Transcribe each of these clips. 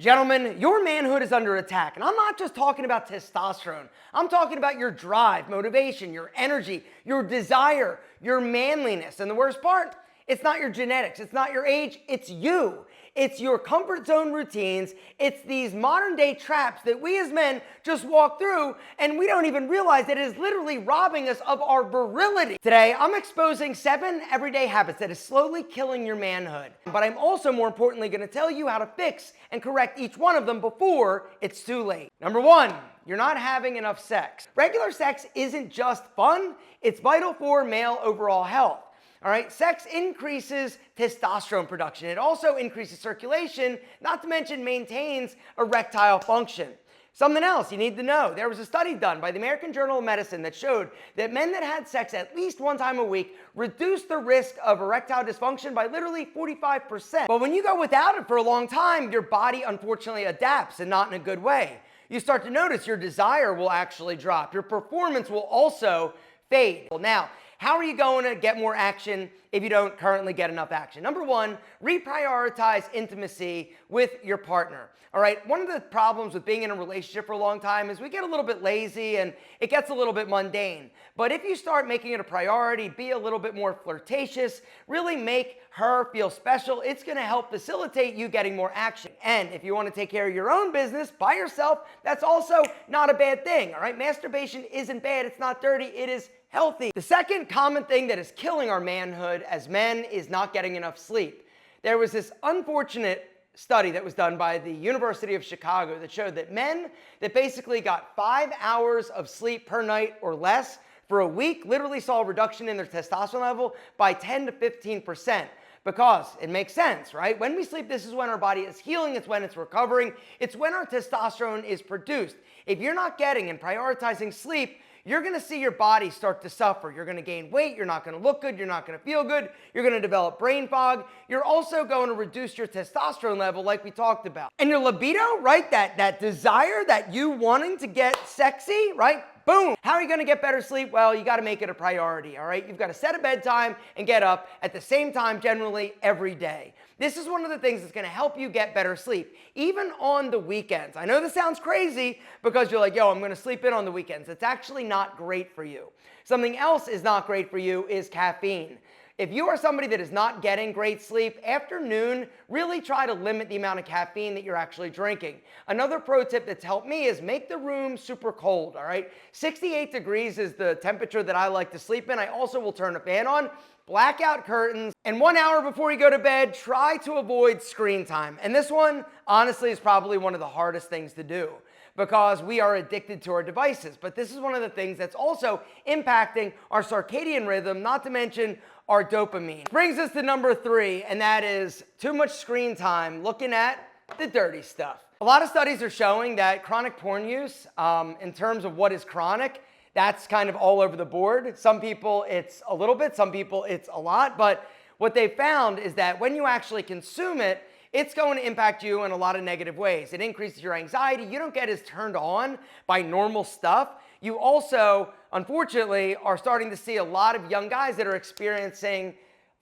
Gentlemen, your manhood is under attack. And I'm not just talking about testosterone. I'm talking about your drive, motivation, your energy, your desire, your manliness. And the worst part, it's not your genetics, it's not your age, it's you. It's your comfort zone routines. It's these modern day traps that we as men just walk through and we don't even realize that it is literally robbing us of our virility. Today, I'm exposing 7 everyday habits that is slowly killing your manhood. But I'm also more importantly going to tell you how to fix and correct each one of them before it's too late. Number 1, you're not having enough sex. Regular sex isn't just fun, it's vital for male overall health. All right, sex increases testosterone production. It also increases circulation, not to mention maintains erectile function. Something else you need to know, there was a study done by the American Journal of Medicine that showed that men that had sex at least one time a week reduced the risk of erectile dysfunction by literally 45%. But when you go without it for a long time, your body unfortunately adapts, and not in a good way. You start to notice your desire will actually drop. Your performance will also fade. Now, how are you going to get more action if you don't currently get enough action? Number 1, reprioritize intimacy with your partner. All right, one of the problems with being in a relationship for a long time is we get a little bit lazy and it gets a little bit mundane. But if you start making it a priority, be a little bit more flirtatious, really make her feel special, it's going to help facilitate you getting more action. And if you want to take care of your own business by yourself, that's also not a bad thing. All right, masturbation isn't bad, it's not dirty, it is healthy. The second common thing that is killing our manhood as men is not getting enough sleep. There was this unfortunate study that was done by the University of Chicago that showed that men that basically got 5 hours of sleep per night or less for a week literally saw a reduction in their testosterone level by 10 to 15%. Because it makes sense, right? When we sleep, this is when our body is healing, it's when it's recovering, it's when our testosterone is produced. If you're not getting and prioritizing sleep, you're going to see your body start to suffer. You're going to gain weight. You're not going to look good. You're not going to feel good. You're going to develop brain fog. You're also going to reduce your testosterone level like we talked about. And your libido, right? That desire, that you wanting to get sexy, right? Boom. How are you going to get better sleep? Well, you got to make it a priority, all right? You've got to set a bedtime and get up at the same time generally every day. This is one of the things that's going to help you get better sleep, even on the weekends. I know this sounds crazy because you're like, yo, I'm going to sleep in on the weekends. It's actually not great for you. Something else is not great for you is caffeine. If you are somebody that is not getting great sleep, after noon, really try to limit the amount of caffeine that you're actually drinking. Another pro tip that's helped me is make the room super cold, all right? 68 degrees is the temperature that I like to sleep in. I also will turn a fan on, blackout curtains, and 1 hour before you go to bed, try to avoid screen time. And this one, honestly, is probably one of the hardest things to do, because we are addicted to our devices. But this is one of the things that's also impacting our circadian rhythm, not to mention our dopamine. Brings us to number 3, and that is too much screen time looking at the dirty stuff. A lot of studies are showing that chronic porn use, in terms of what is chronic, that's kind of all over the board. Some people it's a little bit, some people it's a lot, but what they found is that when you actually consume it, it's going to impact you in a lot of negative ways. It increases your anxiety. You don't get as turned on by normal stuff. You also, unfortunately, are starting to see a lot of young guys that are experiencing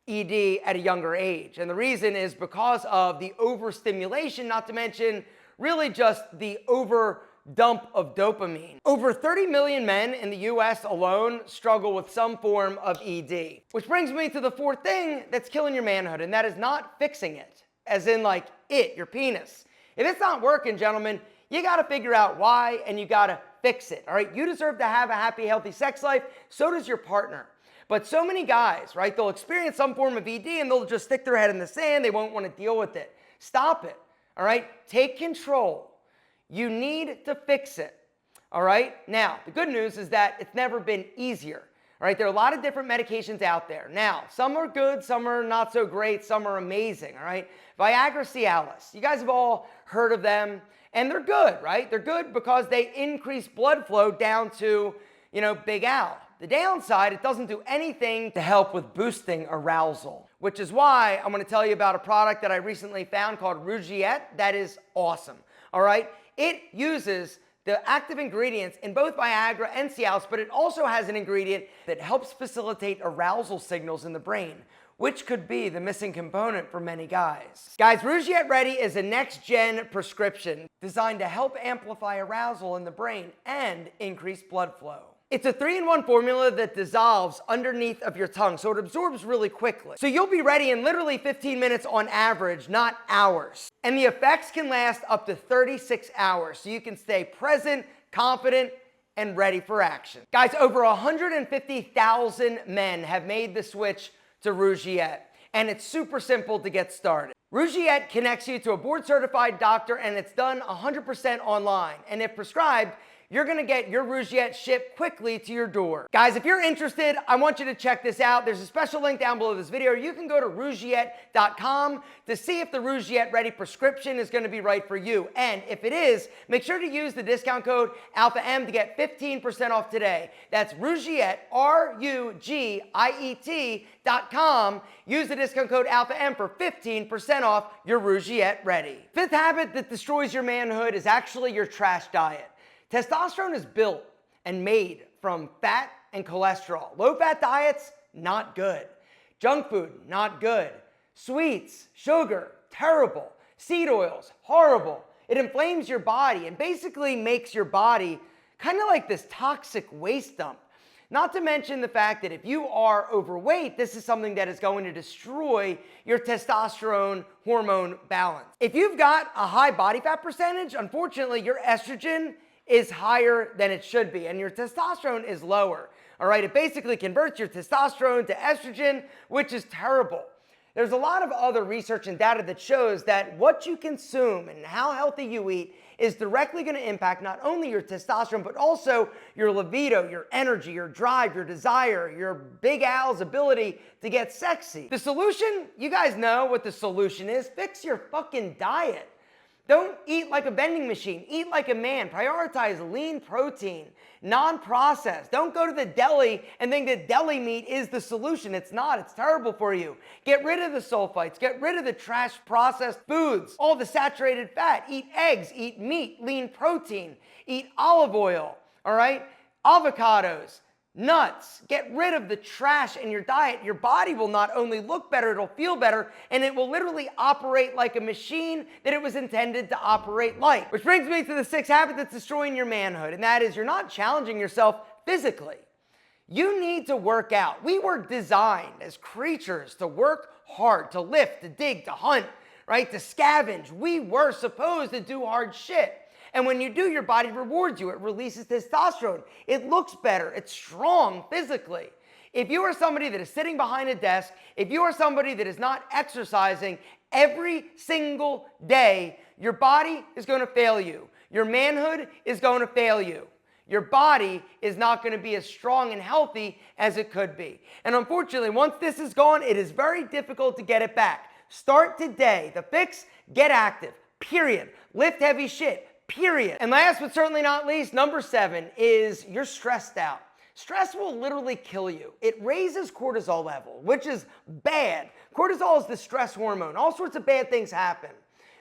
ED at a younger age. And the reason is because of the overstimulation, not to mention really just the overdump of dopamine. Over 30 million men in the US alone struggle with some form of ED. Which brings me to the 4th thing that's killing your manhood, and that is not fixing it. As in like your penis. If it's not working, gentlemen, you got to figure out why and you got to fix it, all right? You deserve to have a happy, healthy sex life. So does your partner. But so many guys, right, they'll experience some form of ED and they'll just stick their head in the sand. They won't want to deal with it. Stop it, all right? Take control. You need to fix it, all right? Now, the good news is that it's never been easier. All right, there are a lot of different medications out there. Now, some are good, some are not so great, some are amazing, all right? Viagra, Cialis, you guys have all heard of them, and they're good, right? They're good because they increase blood flow down to, Big Al. The downside, it doesn't do anything to help with boosting arousal, which is why I'm gonna tell you about a product that I recently found called Rouette that is awesome, all right? It uses the active ingredients in both Viagra and Cialis, but it also has an ingredient that helps facilitate arousal signals in the brain, which could be the missing component for many guys. Guys, Rouette Ready is a next-gen prescription designed to help amplify arousal in the brain and increase blood flow. It's a 3-in-1 formula that dissolves underneath of your tongue, so it absorbs really quickly. So you'll be ready in literally 15 minutes on average, not hours. And the effects can last up to 36 hours, so you can stay present, confident, and ready for action. Guys, over 150,000 men have made the switch to Rouette, and it's super simple to get started. Rouette connects you to a board-certified doctor, and it's done 100% online. And if prescribed, you're gonna get your Rouette shipped quickly to your door. Guys, if you're interested, I want you to check this out. There's a special link down below this video. You can go to Rouette.com to see if the Rouette Ready prescription is gonna be right for you. And if it is, make sure to use the discount code ALPHAM to get 15% off today. That's Rouette, RUGIET.com. Use the discount code ALPHAM for 15% off your Rouette Ready. Fifth habit that destroys your manhood is actually your trash diet. Testosterone is built and made from fat and cholesterol. Low-fat diets, not good. Junk food, not good. Sweets, sugar, terrible. Seed oils, horrible. It inflames your body and basically makes your body kind of like this toxic waste dump. Not to mention the fact that if you are overweight, this is something that is going to destroy your testosterone hormone balance. If you've got a high body fat percentage, unfortunately, your estrogen is higher than it should be, and your testosterone is lower. All right, it basically converts your testosterone to estrogen, which is terrible. There's a lot of other research and data that shows that what you consume and how healthy you eat is directly going to impact not only your testosterone, but also your libido, your energy, your drive, your desire, your Big Al's ability to get sexy. The solution, you guys know what the solution is. Fix your fucking diet. Don't eat like a vending machine. Eat like a man. Prioritize lean protein, non-processed. Don't go to the deli and think that deli meat is the solution. It's not. It's terrible for you. Get rid of the sulfites. Get rid of the trash processed foods, all the saturated fat. Eat eggs. Eat meat, lean protein. Eat olive oil, all right? Avocados. Nuts. Get rid of the trash in your diet. Your body will not only look better, it'll feel better, and it will literally operate like a machine that it was intended to operate like. Which brings me to the sixth habit that's destroying your manhood, and that is you're not challenging yourself physically. You need to work out. We were designed as creatures to work hard, to lift, to dig, to hunt, right? To scavenge. We were supposed to do hard shit. And when you do, your body rewards you. It releases testosterone. It looks better. It's strong physically. If you are somebody that is sitting behind a desk, if you are somebody that is not exercising every single day, your body is going to fail you. Your manhood is going to fail you. Your body is not going to be as strong and healthy as it could be. And unfortunately, once this is gone, it is very difficult to get it back. Start today. The fix, get active. Period. Lift heavy shit. Period. And last but certainly not least, number 7 is you're stressed out. Stress will literally kill you. It raises cortisol level, which is bad. Cortisol is the stress hormone. All sorts of bad things happen.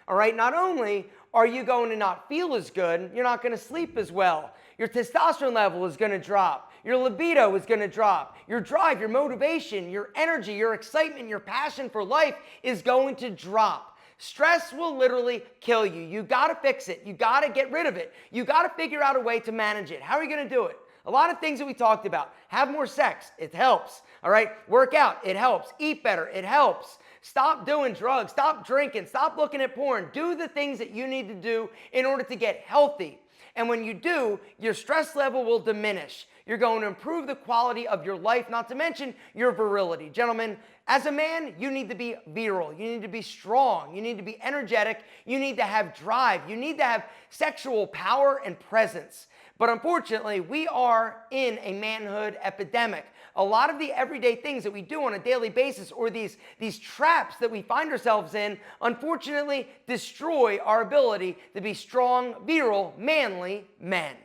All right, not only are you going to not feel as good, you're not going to sleep as well. Your testosterone level is going to drop. Your libido is going to drop. Your drive, your motivation, your energy, your excitement, your passion for life is going to drop. Stress will literally kill you. You gotta fix it. You gotta get rid of it. You gotta figure out a way to manage it. How are you gonna do it? A lot of things that we talked about. Have more sex, it helps. All right, work out, it helps. Eat better, it helps. Stop doing drugs, stop drinking, stop looking at porn. Do the things that you need to do in order to get healthy. And when you do, your stress level will diminish. You're going to improve the quality of your life, not to mention your virility. Gentlemen, as a man, you need to be virile. You need to be strong. You need to be energetic. You need to have drive. You need to have sexual power and presence. But unfortunately, we are in a manhood epidemic. A lot of the everyday things that we do on a daily basis, or these traps that we find ourselves in, unfortunately destroy our ability to be strong, virile, manly men.